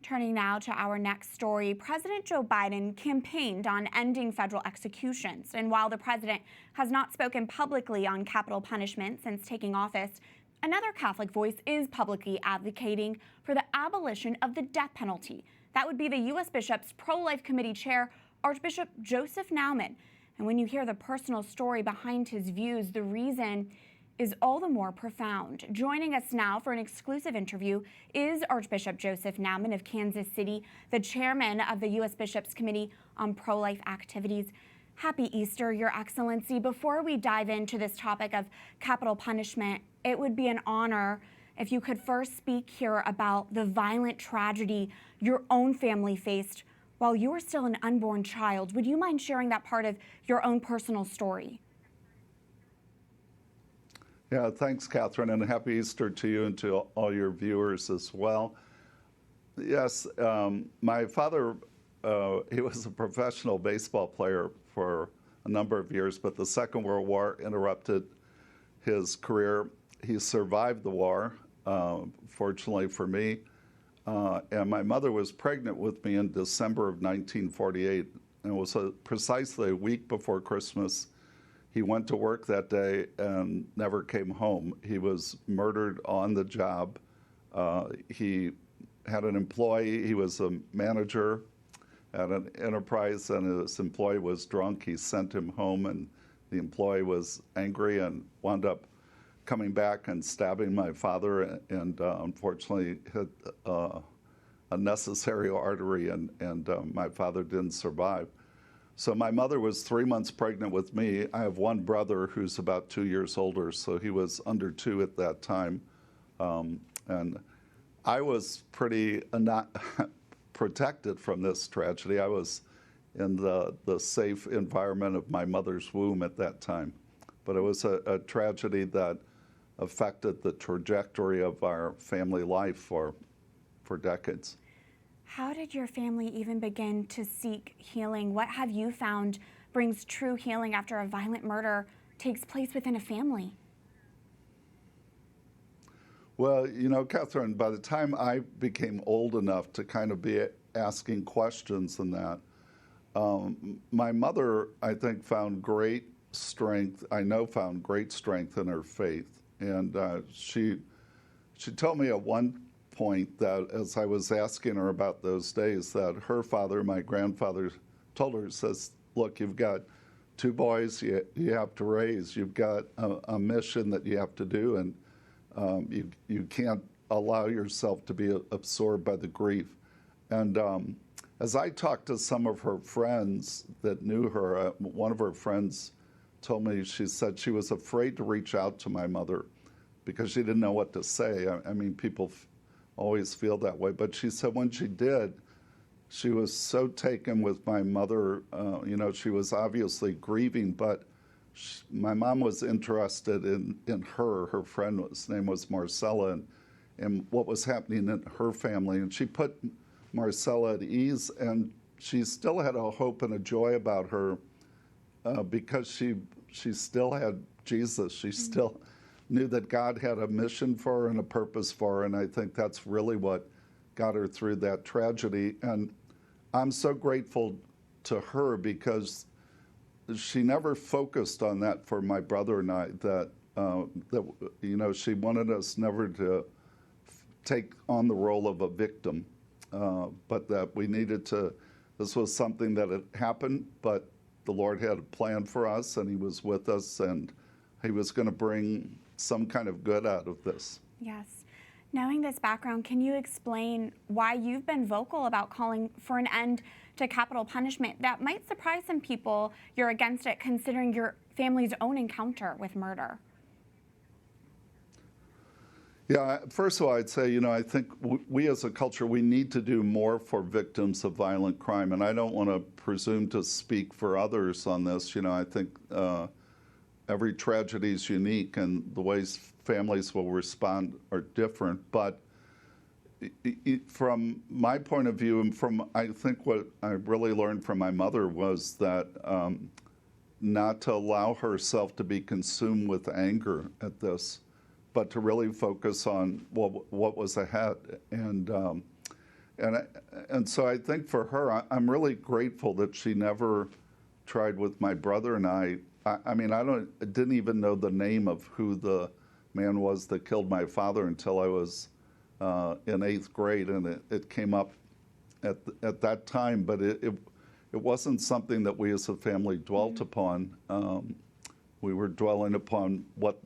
Turning now to our next story, President Joe Biden campaigned on ending federal executions. And while the president has not spoken publicly on capital punishment since taking office, another Catholic voice is publicly advocating for the abolition of the death penalty. That would be the U.S. Bishops' Pro-Life Committee Chair, Archbishop Joseph Naumann. And when you hear the personal story behind his views, the reason is all the more profound. Joining us now for an exclusive interview is Archbishop Joseph Naumann of Kansas City, the chairman of the U.S. Bishops' Committee on Pro-Life Activities. Happy Easter, Your Excellency. Before we dive into this topic of capital punishment, it would be an honor if you could first speak here about the violent tragedy your own family faced while you were still an unborn child. Would you mind sharing that part of your own personal story? Yeah, thanks, Catherine, and happy Easter to you and to all your viewers as well. Yes, my father, he was a professional baseball player for a number of years, but the Second World War interrupted his career. He survived the war, fortunately for me, and my mother was pregnant with me in December of 1948, and it was precisely a week before Christmas. He went to work that day and never came home. He was murdered on the job. He had an employee. He was a manager at an enterprise, and his employee was drunk. He sent him home, and the employee was angry and wound up coming back and stabbing my father, and unfortunately hit a necessary artery, and my father didn't survive. So my mother was 3 months pregnant with me. I have one brother who's about 2 years older, so he was under 2 at that time. And I was pretty not protected from this tragedy. I was in the safe environment of my mother's womb at that time. But it was a tragedy that affected the trajectory of our family life for decades. How did your family even begin to seek healing? What have you found brings true healing after a violent murder takes place within a family? Well, you know, Catherine, by the time I became old enough to kind of be asking questions and that, my mother, I think, found great strength, found great strength in her faith. And she told me at one point that, as I was asking her about those days, that her father, my grandfather, told her, says, look, you've got 2 boys you have to raise. You've got a mission that you have to do, and you can't allow yourself to be absorbed by the grief. And as I talked to some of her friends that knew her, one of her friends told me, she said she was afraid to reach out to my mother because she didn't know what to say. I mean, people always feel that way. But she said when she did, she was so taken with my mother. You know, she was obviously grieving, but my mom was interested in her. Her friend's name was Marcella, and what was happening in her family. And she put Marcella at ease, and she still had a hope and a joy about her because she still had Jesus. She still knew that God had a mission for her and a purpose for her, and I think that's really what got her through that tragedy. And I'm so grateful to her because she never focused on that for my brother and I, that you know, she wanted us never to take on the role of a victim, but that we needed to, this was something that had happened, but the Lord had a plan for us, and He was with us, and He was going to bring some kind of good out of this. Yes. Knowing this background, can you explain why you've been vocal about calling for an end to capital punishment? That might surprise some people. You're against it, considering your family's own encounter with murder. Yeah, first of all, I'd say, you know, I think we as a culture, we need to do more for victims of violent crime. And I don't want to presume to speak for others on this. You know, I think every tragedy is unique, and the ways families will respond are different. But from my point of view, and from I think what I really learned from my mother was that not to allow herself to be consumed with anger at this, but to really focus on what was ahead. And And so I think for her, I'm really grateful that she never tried with my brother and I. I mean, I didn't even know the name of who the man was that killed my father until I was in 8th grade, and it came up at that time. But it wasn't something that we as a family dwelt upon. We were dwelling upon what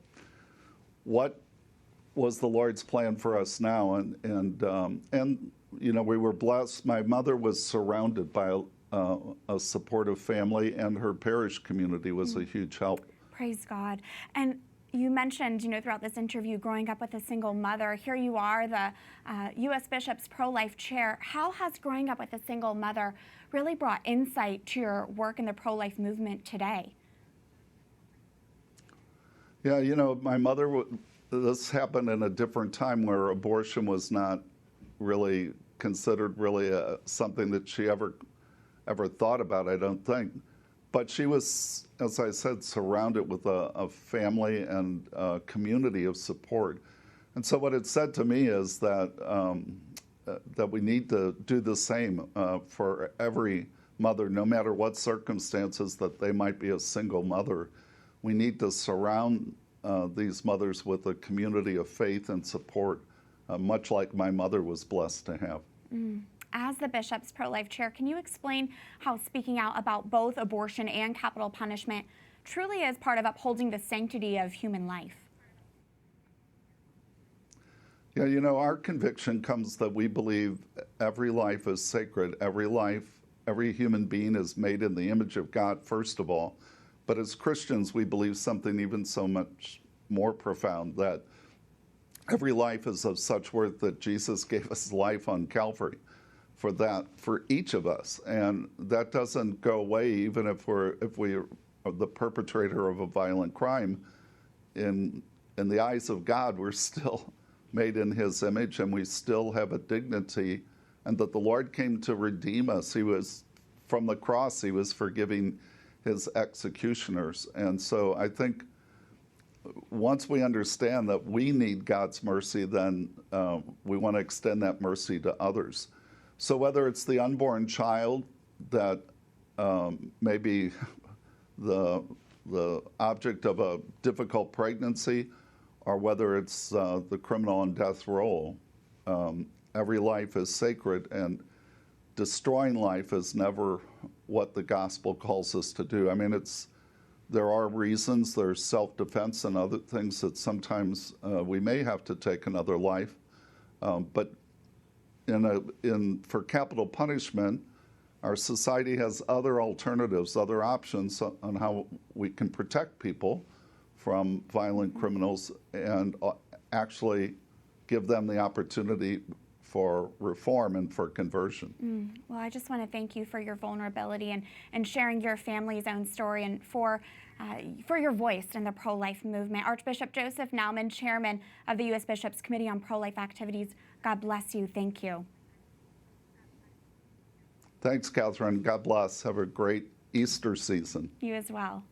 was the Lord's plan for us now, and you know, we were blessed. My mother was surrounded by a supportive family, and her parish community was a huge help. Praise God. And you mentioned, you know, throughout this interview, growing up with a single mother. Here you are, the U.S. Bishop's Pro-Life Chair. How has growing up with a single mother really brought insight to your work in the pro-life movement today? Yeah, you know, my mother, this happened in a different time where abortion was not really considered really something that she ever thought about, I don't think. But she was, as I said, surrounded with a family and a community of support. And so what it said to me is that that we need to do the same for every mother, no matter what circumstances that they might be a single mother. We need to surround these mothers with a community of faith and support, much like my mother was blessed to have. As the Bishop's Pro-Life Chair, can you explain how speaking out about both abortion and capital punishment truly is part of upholding the sanctity of human life? Yeah, you know, our conviction comes that we believe every life is sacred. Every life, every human being is made in the image of God, first of all. But as Christians, we believe something even so much more profound, that every life is of such worth that Jesus gave us life on Calvary for each of us. And that doesn't go away even if we are the perpetrator of a violent crime. In the eyes of God, we're still made in his image, and we still have a dignity, and that the Lord came to redeem us. He was, from the cross, he was forgiving his executioners. And so I think once we understand that we need God's mercy, then we want to extend that mercy to others. So whether it's the unborn child that may be the object of a difficult pregnancy, or whether it's the criminal on death row, every life is sacred, and destroying life is never what the gospel calls us to do. I mean, there are reasons, there's self-defense and other things that sometimes we may have to take another life, but for capital punishment, our society has other alternatives, other options on how we can protect people from violent criminals and actually give them the opportunity for reform and for conversion. Well, I just want to thank you for your vulnerability and sharing your family's own story, and for your voice in the pro-life movement. Archbishop Joseph Naumann, chairman of the U.S. Bishop's Committee on Pro-Life Activities, God bless you. Thank you. Thanks, Catherine. God bless. Have a great Easter season. You as well.